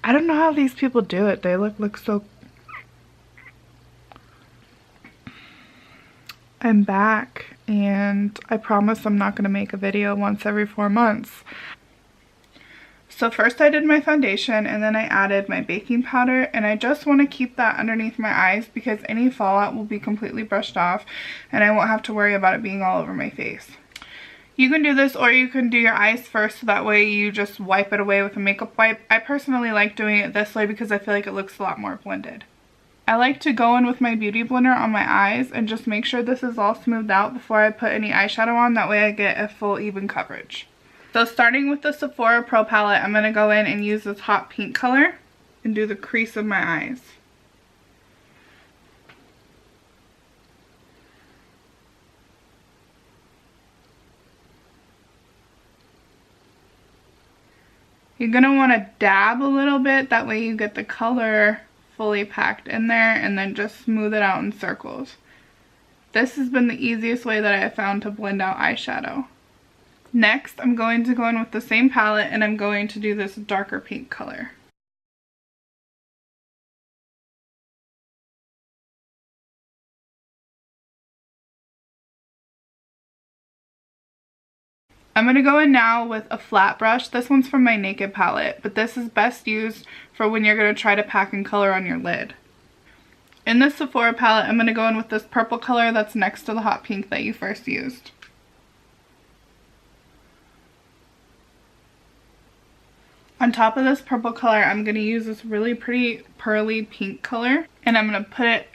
I don't know how these people do it. They look so... I'm back, and I promise I'm not going to make a video once every 4 months. So first I did my foundation, and then I added my baking powder, and I just want to keep that underneath my eyes because any fallout will be completely brushed off, and I won't have to worry about it being all over my face. You can do this, or you can do your eyes first, so that way you just wipe it away with a makeup wipe. I personally like doing it this way because I feel like it looks a lot more blended. I like to go in with my beauty blender on my eyes and just make sure this is all smoothed out before I put any eyeshadow on. That way I get a full even coverage. So starting with the Sephora Pro palette, I'm going to go in and use this hot pink color and do the crease of my eyes. You're going to want to dab a little bit, that way you get the color fully packed in there, and then just smooth it out in circles. This has been the easiest way that I have found to blend out eyeshadow. Next, I'm going to go in with the same palette, and I'm going to do this darker pink color. I'm going to go in now with a flat brush. This one's from my Naked palette, but this is best used for when you're going to try to pack in color on your lid. In this Sephora palette, I'm going to go in with this purple color that's next to the hot pink that you first used. On top of this purple color, I'm going to use this really pretty pearly pink color, and I'm going to put it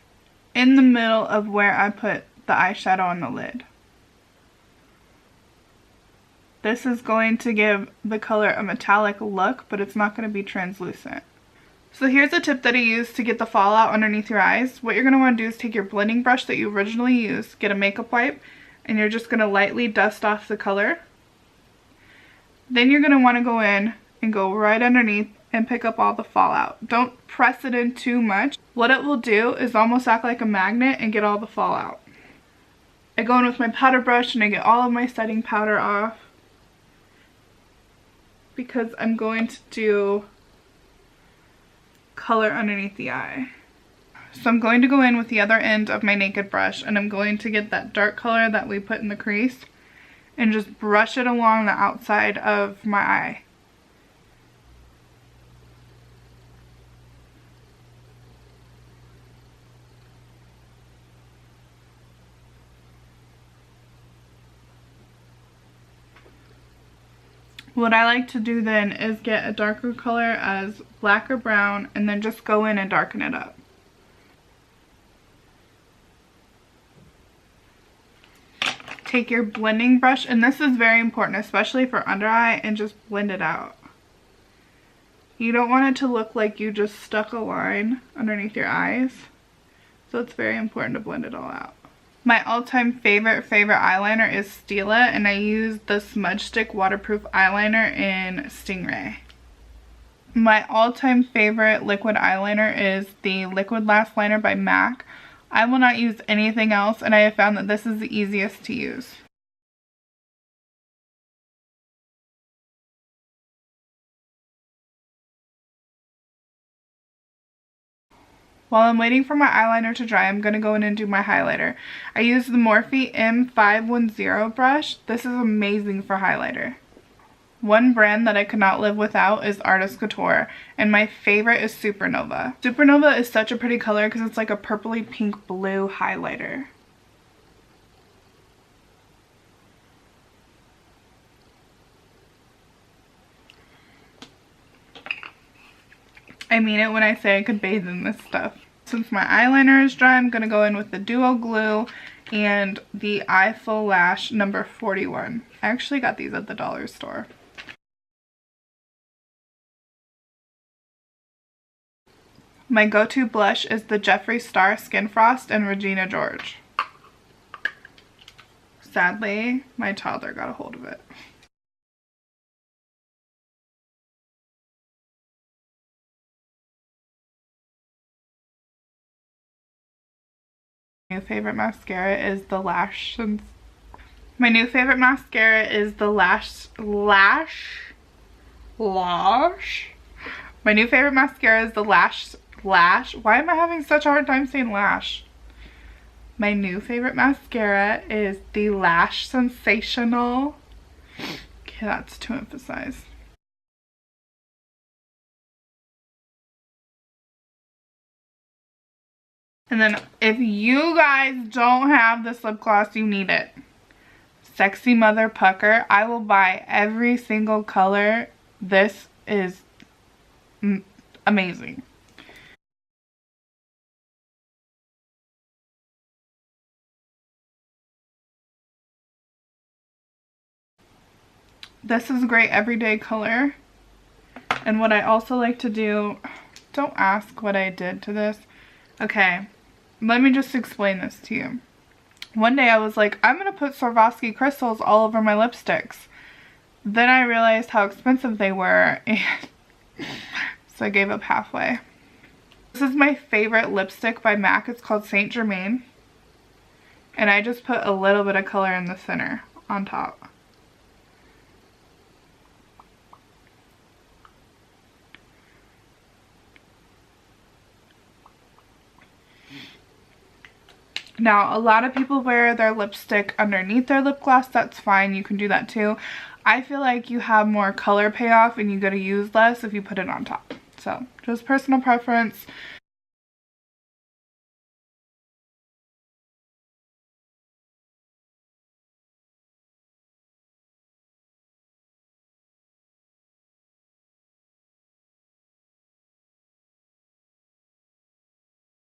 in the middle of where I put the eyeshadow on the lid. This is going to give the color a metallic look, but it's not going to be translucent. So here's a tip that I use to get the fallout underneath your eyes. What you're going to want to do is take your blending brush that you originally used, get a makeup wipe, and you're just going to lightly dust off the color. Then you're going to want to go in and go right underneath and pick up all the fallout. Don't press it in too much. What it will do is almost act like a magnet and get all the fallout. I go in with my powder brush and I get all of my setting powder off, because I'm going to do color underneath the eye. So I'm going to go in with the other end of my Naked brush, and I'm going to get that dark color that we put in the crease and just brush it along the outside of my eye. What I like to do then is get a darker color as black or brown, and then just go in and darken it up. Take your blending brush, and this is very important, especially for under eye, and just blend it out. You don't want it to look like you just stuck a line underneath your eyes, so it's very important to blend it all out. My all-time favorite eyeliner is Stila, and I use the Smudge Stick Waterproof Eyeliner in Stingray. My all-time favorite liquid eyeliner is the Liquid Lash Liner by MAC. I will not use anything else, and I have found that this is the easiest to use. While I'm waiting for my eyeliner to dry, I'm going to go in and do my highlighter. I use the Morphe M510 brush. This is amazing for highlighter. One brand that I could not live without is Artist Couture, and my favorite is Supernova. Supernova is such a pretty color because it's like a purpley pink blue highlighter. I mean it when I say I could bathe in this stuff. Since my eyeliner is dry, I'm going to go in with the Duo Glue and the Eye Full Lash number 41. I actually got these at the dollar store. My go-to blush is the Jeffree Star Skin Frost and Regina George. Sadly, my toddler got a hold of it. My new favorite mascara is the Lash My new favorite mascara is the Lash. Why am I having such a hard time saying lash? My new favorite mascara is the Lash Sensational. Okay, that's to emphasize. And then if you guys don't have this lip gloss, you need it. Sexy Mother Pucker. I will buy every single color. This is amazing. This is a great everyday color. And what I also like to do, don't ask what I did to this. Okay, let me just explain this to you. One day I was like, I'm going to put Swarovski crystals all over my lipsticks. Then I realized how expensive they were, and so I gave up halfway. This is my favorite lipstick by MAC. It's called Saint Germain. And I just put a little bit of color in the center on top. Now, a lot of people wear their lipstick underneath their lip gloss. That's fine. You can do that too. I feel like you have more color payoff and you get to use less if you put it on top. So, just personal preference.